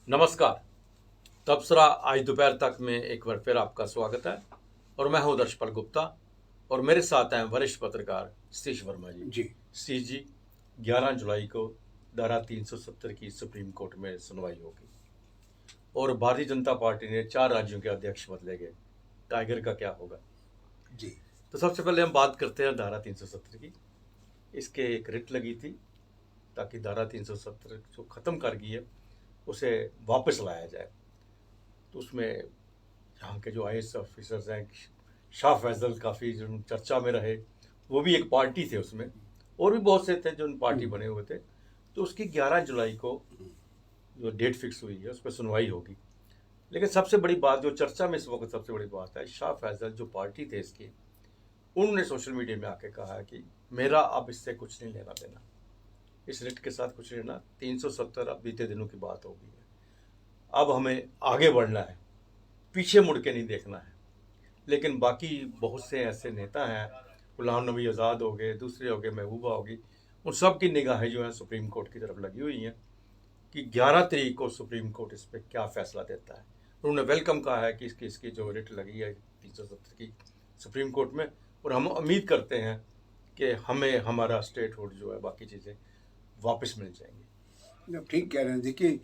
नमस्कार। तबसरा आज दोपहर तक में एक बार फिर आपका स्वागत है और मैं हूं दर्शपाल गुप्ता और मेरे साथ हैं वरिष्ठ पत्रकार सतीश वर्मा जी। सतीश जी, 11 जुलाई को धारा 370 की सुप्रीम कोर्ट में सुनवाई होगी और भारतीय जनता पार्टी ने 4 राज्यों के अध्यक्ष बदले गए। टाइगर का क्या होगा जी? तो सबसे पहले हम बात करते हैं धारा 370 की। इसके एक रिट लगी थी ताकि धारा 370 जो ख़त्म कर गई है उसे वापस लाया जाए। तो उसमें यहाँ के जो IAS ऑफिसर्स हैं, शाह फैजल काफ़ी जो चर्चा में रहे, वो भी एक पार्टी थे उसमें, और भी बहुत से थे जो पार्टी बने हुए थे। तो उसकी 11 जुलाई को जो डेट फिक्स हुई है उस पर सुनवाई होगी। लेकिन सबसे बड़ी बात जो चर्चा में इस वक्त सबसे बड़ी बात है, शाह फैजल जो पार्टी थे इसकी, उन्होंने सोशल मीडिया में आके कहा है कि मेरा अब इससे कुछ नहीं लेना देना, इस रिट के साथ कुछ लेना। 370 अब बीते दिनों की बात हो गई है, अब हमें आगे बढ़ना है, पीछे मुड़ के नहीं देखना है। लेकिन बाकी बहुत से ऐसे नेता हैं, गुलाम नबी आज़ाद हो गए, दूसरे हो गए, महबूबा होगी, उन सब की निगाहें जो हैं सुप्रीम कोर्ट की तरफ लगी हुई हैं कि 11 तारीख को सुप्रीम कोर्ट इस पर क्या फ़ैसला देता है। उन्होंने वेलकम कहा है कि इसकी जो रिट लगी है 370 की सुप्रीम कोर्ट में, और हम उम्मीद करते हैं कि हमें हमारा स्टेटहुड जो है बाकी चीज़ें वापस मिल जाएंगी। ठीक कह रहे हैं। देखिए,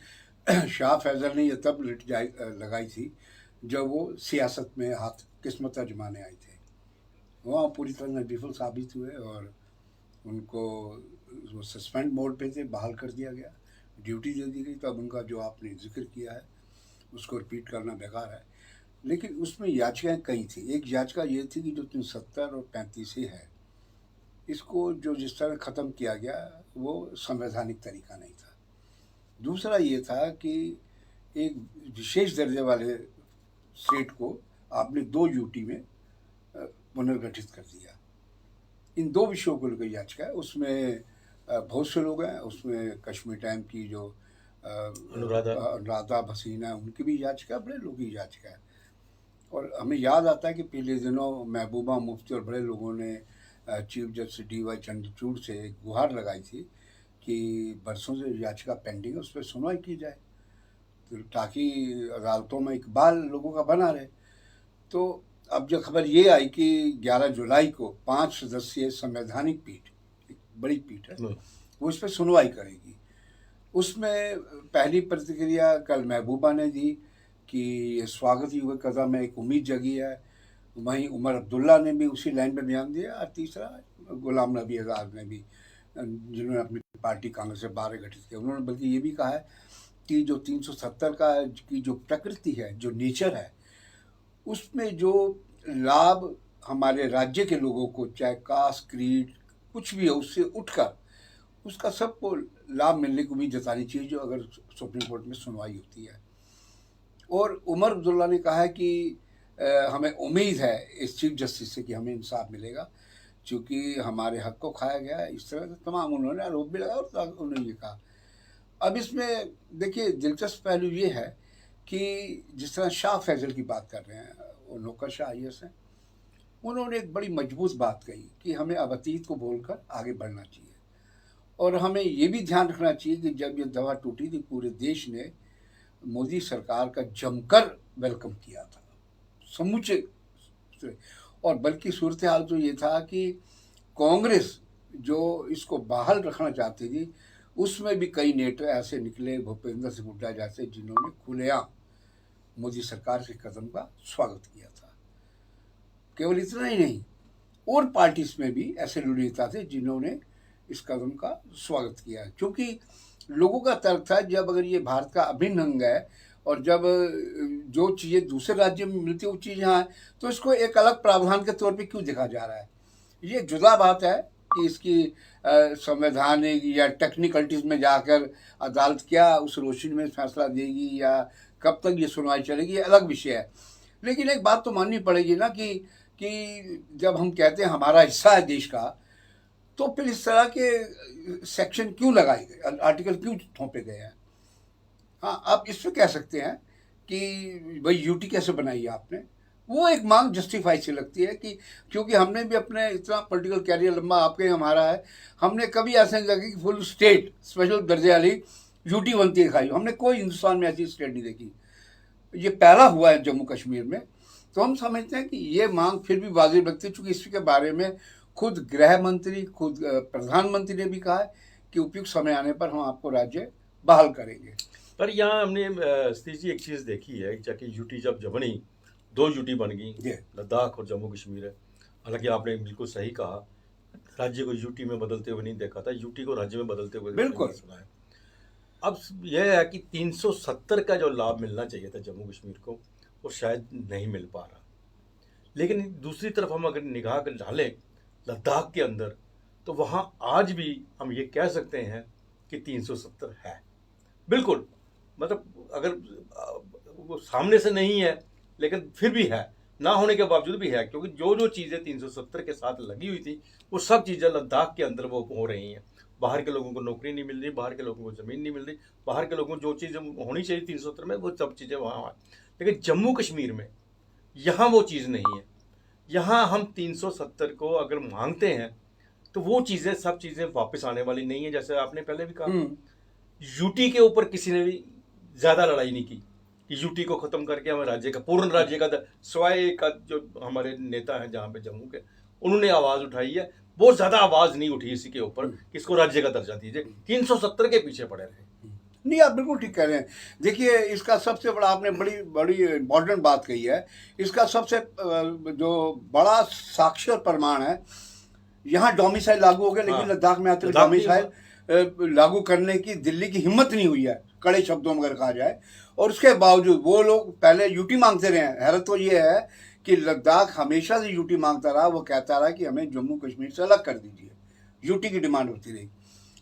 शाह फैजल ने ये तब लगाई थी जब वो सियासत में हाथ किस्मत आजमाने आए थे। वहाँ पूरी तरह विफल साबित हुए और उनको वो सस्पेंड मोड पे थे, बहाल कर दिया गया, ड्यूटी दे दी गई। तब उनका जो आपने जिक्र किया है उसको रिपीट करना बेकार है। लेकिन उसमें याचिकाएँ कई थी। एक याचिका ये थी कि जो 370 और 35 है, इसको जो जिस तरह ख़त्म किया गया वो संवैधानिक तरीका नहीं था। दूसरा ये था कि एक विशेष दर्जे वाले स्टेट को आपने 2 यूटी में पुनर्गठित कर दिया। इन 2 विषयों को लेकर याचिका है। उसमें बहुत से लोग हैं, उसमें कश्मीर टाइम की जो अनुराधा भसीन है उनकी भी याचिका, बड़े लोगों की याचिका है। और हमें याद आता है कि पिछले दिनों महबूबा मुफ्ती और बड़े लोगों ने चीफ जस्टिस DY चंद्रचूड़ से एक गुहार लगाई थी कि बरसों से याचिका पेंडिंग है, उस पर सुनवाई की जाए, तो ताकि अदालतों में इकबाल लोगों का बना रहे। तो अब जो खबर ये आई कि 11 जुलाई को 5 सदस्यीय संवैधानिक पीठ, एक बड़ी पीठ है, वो इस पर सुनवाई करेगी। उसमें पहली प्रतिक्रिया कल महबूबा ने दी कि ये स्वागत योग्य कदम है, एक उम्मीद जगी है। वहीं उमर अब्दुल्ला ने भी उसी लाइन में बयान दिया, और तीसरा गुलाम नबी आज़ाद ने भी, जिन्होंने अपनी पार्टी कांग्रेस से 12 गठित किया, उन्होंने बल्कि ये भी कहा है कि जो 370 की जो प्रकृति है, जो नेचर है, उसमें जो लाभ हमारे राज्य के लोगों को, चाहे कास्ट क्रीड कुछ भी हो, उससे उठकर उसका सबको लाभ मिलने की उम्मीद जतानी चाहिए जो अगर सुप्रीम कोर्ट में सुनवाई होती है। और उमर अब्दुल्ला ने कहा है कि हमें उम्मीद है इस चीफ जस्टिस से कि हमें इंसाफ मिलेगा, क्योंकि हमारे हक को खाया गया है। इस तरह से तमाम उन्होंने आरोप भी लगाया और उन्होंने ये कहा। अब इसमें देखिए दिलचस्प पहलू ये है कि जिस तरह शाह फैजल की बात कर रहे हैं, वो नौकरशाह IAS हैं, उन्होंने एक बड़ी मजबूत बात कही कि हमें अब अतीत को बोलकर आगे बढ़ना चाहिए। और हमें ये भी ध्यान रखना चाहिए कि जब ये दवा टूटी थी, पूरे देश ने मोदी सरकार का जमकर वेलकम किया था, समूचे। और बल्कि सूरत हाल तो ये था कि कांग्रेस जो इसको बहाल रखना चाहती थी, उसमें भी कई नेता ऐसे निकले, भूपेंद्र सिंह हुड्डा जैसे, जिन्होंने खुलेआम मोदी सरकार के कदम का स्वागत किया था। केवल इतना ही नहीं, और पार्टीज में भी ऐसे नेता थे जिन्होंने इस कदम का स्वागत किया, क्योंकि लोगों का तर्क था जब अगर ये भारत का अभिन्न अंग है और जब जो चीज़ें दूसरे राज्य में मिलती है वो चीज़ यहाँ है, तो इसको एक अलग प्रावधान के तौर पे क्यों देखा जा रहा है। ये जुदा बात है कि इसकी संवैधानिक या टेक्निकलिटीज़ में जाकर अदालत क्या उस रोशनी में फैसला देगी या कब तक ये सुनवाई चलेगी, ये अलग विषय है। लेकिन एक बात तो माननी पड़ेगी ना कि जब हम कहते हैं हमारा हिस्सा है देश का, तो फिर इस तरह के सेक्शन क्यों लगाए गए, आर्टिकल क्यों थोपे गए हैं। हाँ, आप इस पर कह सकते हैं कि भाई यूटी कैसे बनाई आपने, वो एक मांग जस्टिफाई से लगती है कि क्योंकि हमने भी अपने इतना पॉलिटिकल कैरियर लंबा आपके हमारा है, हमने कभी ऐसा नहीं लगा कि फुल स्टेट स्पेशल दर्जे वाली यूटी बनती दिखाई, हमने कोई हिंदुस्तान में ऐसी स्टेट नहीं देखी। ये पहला हुआ है जम्मू कश्मीर में। तो हम समझते हैं कि ये मांग फिर भी वाजिब लगती है, चूंकि इसके बारे में खुद गृह मंत्री, खुद प्रधानमंत्री ने भी कहा है कि उपयुक्त समय आने पर हम आपको राज्य बहाल करेंगे। पर यहाँ हमने सतीश जी एक चीज़ देखी है, चाहे यूटी जब बनी, 2 यूटी बन गई, लद्दाख और जम्मू कश्मीर है। हालांकि आपने बिल्कुल सही कहा, राज्य को यूटी में बदलते हुए नहीं देखा था, यूटी को राज्य में बदलते हुए बिल्कुल सुना है। अब यह है कि 370 का जो लाभ मिलना चाहिए था जम्मू कश्मीर को, वो शायद नहीं मिल पा रहा। लेकिन दूसरी तरफ हम अगर निगाह डालें लद्दाख के अंदर, तो वहाँ आज भी हम ये कह सकते हैं कि 370 है। बिल्कुल, मतलब अगर वो सामने से नहीं है, लेकिन फिर भी है, ना होने के बावजूद भी है, क्योंकि जो जो चीज़ें 370 के साथ लगी हुई थी, वो सब चीज़ें लद्दाख के अंदर वो हो रही हैं। बाहर के लोगों को नौकरी नहीं मिल रही, बाहर के लोगों को ज़मीन नहीं मिल रही, बाहर के लोगों को जो चीज़ें होनी चाहिए 370 में, वो सब चीज़ें वहाँ। लेकिन जम्मू कश्मीर में यहाँ वो चीज़ नहीं है। यहाँ हम 370 को अगर मांगते हैं तो वो चीज़ें, सब चीज़ें वापस आने वाली नहीं है। जैसे आपने पहले भी कहा, यूटी के ऊपर किसी ने भी ज़्यादा लड़ाई नहीं की कि यूटी को ख़त्म करके हमें राज्य का, पूर्ण राज्य का, स्वाय का, जो हमारे नेता हैं जहाँ पे जम्मू के, उन्होंने आवाज़ उठाई है। बहुत ज़्यादा आवाज़ नहीं उठी इसी के ऊपर कि इसको राज्य का दर्जा दीजिए। 370 के पीछे पड़े रहे। नहीं, आप बिल्कुल ठीक कह रहे हैं। देखिए, इसका सबसे बड़ा, आपने बड़ी बड़ी इम्पोर्टेंट बात कही है। इसका सबसे जो बड़ा साक्ष्य और प्रमाण है, यहाँ डोमिसाइल लागू हो गया, लेकिन लद्दाख में आते हुए डोमिसाइल लागू करने की दिल्ली की हिम्मत नहीं हुई है, कड़े शब्दों में अगर कहा जाए। और उसके बावजूद वो लोग पहले यूटी मांगते रहे हैं। हैरत तो ये है कि लद्दाख हमेशा से यूटी मांगता रहा, वो कहता रहा कि हमें जम्मू कश्मीर से अलग कर दीजिए, यूटी की डिमांड होती रही।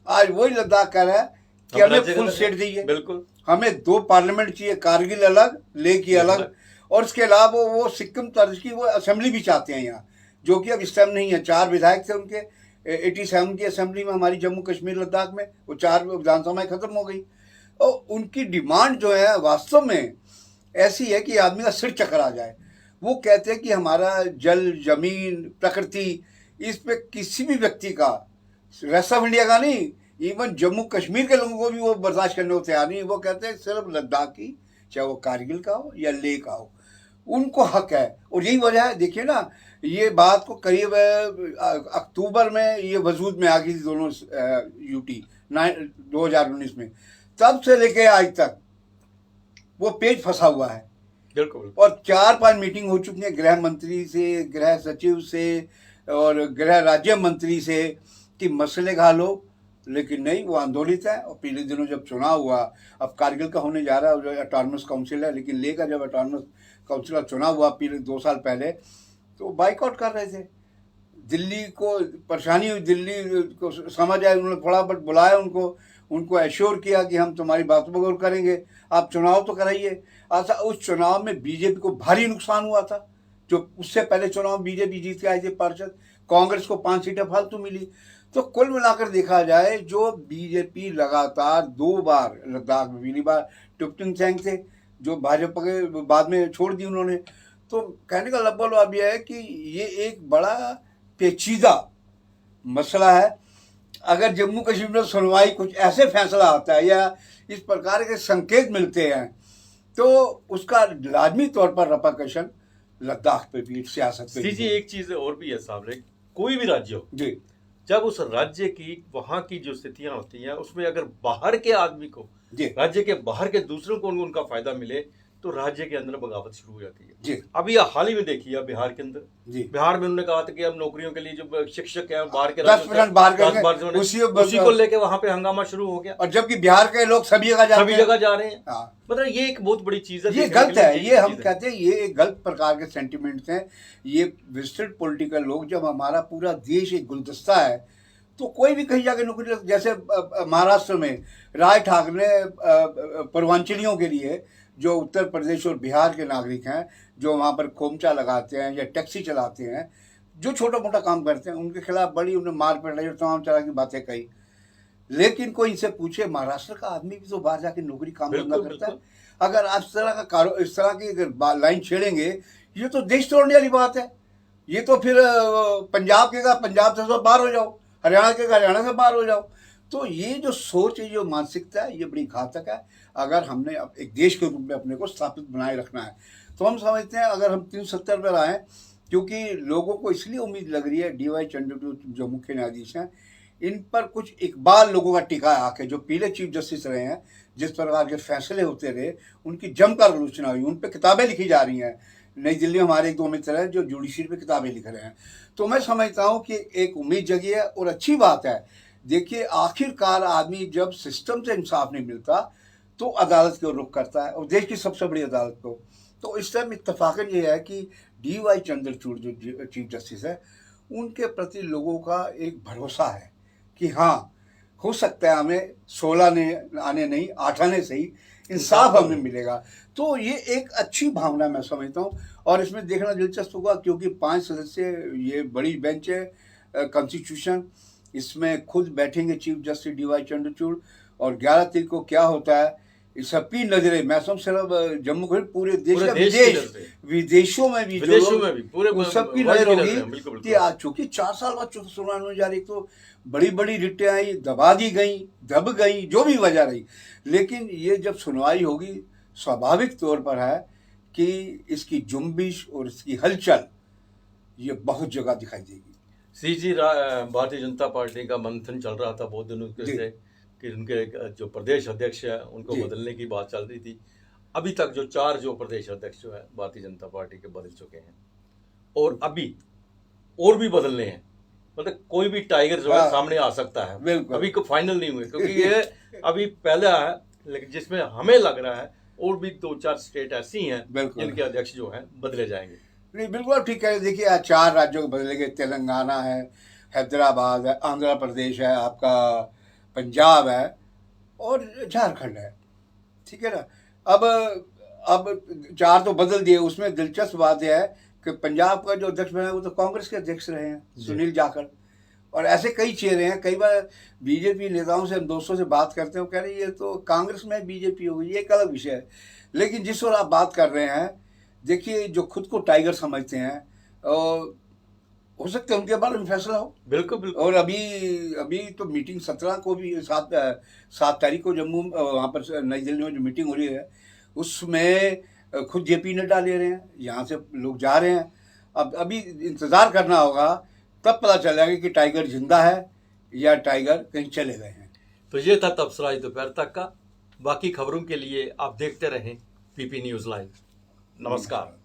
आज वही लद्दाख कह रहा है कि हमें फुल स्टेट चाहिए, बिल्कुल, हमें 2 पार्लियामेंट चाहिए, कारगिल अलग, लेह की अलग, और उसके अलावा वो सिक्किम तर्ज की वो असेंबली भी चाहते हैं यहाँ, जो कि अब इस टाइम नहीं है। 4 विधायक थे उनके 87 की असेंबली में, हमारी जम्मू कश्मीर लद्दाख में, वो 4 विधानसभाएं खत्म हो गई। और उनकी डिमांड जो है वास्तव में ऐसी है कि आदमी का सिर चकर आ जाए। वो कहते हैं कि हमारा जल, जमीन, प्रकृति, इस पे किसी भी व्यक्ति का, रेस्ट ऑफ इंडिया का नहीं, इवन जम्मू कश्मीर के लोगों को भी वो बर्दाश्त करने को तैयार नहीं। वो कहते हैं सिर्फ लद्दाख की, चाहे वो कारगिल का हो या लेह का हो, उनको हक है। और यही वजह है, देखिए ना, ये बात को करीब अक्टूबर में ये वजूद में आ गई थी दोनों यूटी 2019 में, तब से लेके आज तक वो पेज फंसा हुआ है। बिल्कुल। और 4-5 मीटिंग हो चुकी है गृह मंत्री से, गृह सचिव से और गृह राज्य मंत्री से कि मसले का हल हो, लेकिन नहीं, वो आंदोलित है। और पिछले दिनों जब चुनाव हुआ, अब कारगिल का होने जा रहा है, जो ऑटोनमस काउंसिल है, लेकिन लेह का जब ऑटोनमस काउंसिल का चुनाव हुआ पिछले 2 साल पहले, तो बाइकआउट कर रहे थे। दिल्ली को परेशानी हुई, दिल्ली को समझ आया, उन्होंने फटाफट बुलाया उनको एश्योर किया कि हम तुम्हारी बात पर गौर करेंगे, आप चुनाव तो कराइए। अच्छा, उस चुनाव में बीजेपी को भारी नुकसान हुआ था। जो उससे पहले चुनाव बीजेपी जीत के आई थी पार्षद, कांग्रेस को 5 सीटें फालतू मिली। तो कुल मिलाकर देखा जाए, जो बीजेपी लगातार 2 बार लद्दाख में, पहली बार टुप्टिंग सेंग थे जो भाजपा के बाद में छोड़ दी उन्होंने। तो कहने का मतलब यह है कि ये एक बड़ा पेचीदा मसला है। अगर जम्मू कश्मीर में सुनवाई कुछ ऐसे फैसला आता है या इस प्रकार के संकेत मिलते हैं, तो उसका लाजमी तौर पर रपाकशन लद्दाख पे भी, सियासत पे जी। एक चीज़ और भी है साहब, कोई भी राज्य हो जी, जब उस राज्य की, वहाँ की जो स्थितियाँ होती हैं, उसमें अगर बाहर के आदमी को, राज्य के बाहर के दूसरों को उनका फायदा मिले, तो राज्य के अंदर बगावत शुरू हो जाती है। जी। अभी हाल ही में देखिए बिहार के अंदर, बिहार में उन्होंने कहा था कि अब नौकरियों के लिए जो शिक्षक हैं बाहर के 10% बाहर उसी को लेके वहाँ पे हंगामा शुरू हो गया। और जबकि बिहार के लोग सभी जगह जा रहे हैं। मतलब ये एक बहुत बड़ी चीज है, ये गलत है। ये हम कहते हैं ये एक गलत प्रकार के सेंटिमेंट्स हैं। ये विजिटेड पॉलिटिकल लोग, जब हमारा पूरा देश एक गुलदस्ता है, तो कोई भी कहीं जाके नौकरी, जैसे महाराष्ट्र में राज ठाकरे ने पूर्वांचलियों के लिए, जो उत्तर प्रदेश और बिहार के नागरिक हैं, जो वहाँ पर खोमचा लगाते हैं या टैक्सी चलाते हैं, जो छोटा मोटा काम करते हैं, उनके खिलाफ बड़ी उन्हें मार पीटाई और तमाम तरह की बातें कही। लेकिन कोई इनसे पूछे, महाराष्ट्र का आदमी भी तो बाहर जाके नौकरी काम धंधा करता है। अगर आप इस तरह की अगर लाइन छेड़ेंगे, ये तो देश तोड़ने वाली बात है। ये तो फिर पंजाब के का पंजाब से बाहर हो जाओ, हरियाणा के का हरियाणा से बाहर हो जाओ। तो ये जो सोच है, जो मानसिकता है, ये बड़ी घातक है। अगर हमने एक देश के रूप में अपने को स्थापित बनाए रखना है तो हम समझते हैं अगर हम 370 पर आए, क्योंकि लोगों को इसलिए उम्मीद लग रही है DY चंद्रचूड़ जो मुख्य न्यायाधीश हैं, इन पर कुछ इकबाल लोगों का टिका है आके, जो पहले चीफ जस्टिस रहे हैं, जिस प्रकार के फैसले होते रहे उनकी जमकर आलोचना हुई, उन पर किताबें लिखी जा रही हैं। नई दिल्ली में हमारे एक दो मित्र हैं जो जुडिशरी पे किताबें लिख रहे हैं। तो मैं समझता हूँ कि एक उम्मीद जगी है और अच्छी बात है। देखिए, आखिरकार आदमी जब सिस्टम से इंसाफ नहीं मिलता तो अदालत को रुख करता है, और देश की सबसे बड़ी अदालत को। तो इस टाइम इत्तफाकन ये है कि DY चंद्रचूड़ जो चीफ जस्टिस है, उनके प्रति लोगों का एक भरोसा है कि हाँ, हो सकता है हमें 16 आने नहीं 8 आने से ही इंसाफ हमें मिलेगा। तो ये एक अच्छी भावना मैं समझता हूँ। और इसमें देखना दिलचस्प होगा क्योंकि 5 सदस्य ये बड़ी बेंच है कॉन्स्टिट्यूशन, इसमें खुद बैठेंगे चीफ जस्टिस DY चंद्रचूड़, और 11 तारीख को क्या होता है इस सबकी नजरें, मैं समझ सिर्फ जम्मू कश्मीर पूरे देश का विदेशों में भी पूरे सबकी नजर होगी कि आज चूंकि 4 साल बाद सुनवाई होने जा रही, तो बड़ी बड़ी रिटें आई, दबा दी गई, दब गई, जो भी वजह रही, लेकिन ये जब सुनवाई होगी स्वाभाविक तौर पर है कि इसकी जुम्बिश और इसकी हलचल ये बहुत जगह दिखाई देगी। CG भारतीय जनता पार्टी का मंथन चल रहा था बहुत दिनों से कि उनके जो प्रदेश अध्यक्ष है उनको बदलने की बात चल रही थी। अभी तक जो 4 जो प्रदेश अध्यक्ष जो है भारतीय जनता पार्टी के बदल चुके हैं, और अभी और भी बदलने हैं। मतलब कोई भी टाइगर जो है सामने आ सकता है, अभी को फाइनल नहीं हुए, क्योंकि ये अभी पहला है, लेकिन जिसमें हमें लग रहा है और भी 2-4 स्टेट ऐसी हैं जिनके अध्यक्ष जो हैं बदले जाएंगे। नहीं, बिल्कुल ठीक है। देखिए, 4 राज्यों को बदलेंगे, तेलंगाना है, हैदराबाद है, आंध्र प्रदेश है, आपका पंजाब है और झारखंड है, ठीक है ना। अब 4 तो बदल दिए। उसमें दिलचस्प बात यह है कि पंजाब का जो अध्यक्ष बना है वो तो कांग्रेस के अध्यक्ष रहे हैं, सुनील जाखड़, और ऐसे कई चेहरे हैं। कई बार बीजेपी नेताओं से, हम दोस्तों से बात करते हैं, वो कह रहे हैं ये तो कांग्रेस में बीजेपी हो गई, ये एक अलग विषय है। लेकिन जिस ओर आप बात कर रहे हैं, देखिए, जो खुद को टाइगर समझते हैं, हो सकता है उनके बारे में फैसला हो। बिल्कुल। और अभी तो मीटिंग 17 को भी 7 तारीख को जम्मू वहाँ पर नई दिल्ली में जो मीटिंग हो रही है उसमें खुद JP नड्डा ले रहे हैं, यहाँ से लोग जा रहे हैं। अब अभी इंतज़ार करना होगा, तब पता चलेगा कि टाइगर जिंदा है या टाइगर कहीं चले गए हैं। तो ये था तबसरा दोपहर तक का। बाकी खबरों के लिए आप देखते रहें PP न्यूज़ लाइव। नमस्कार।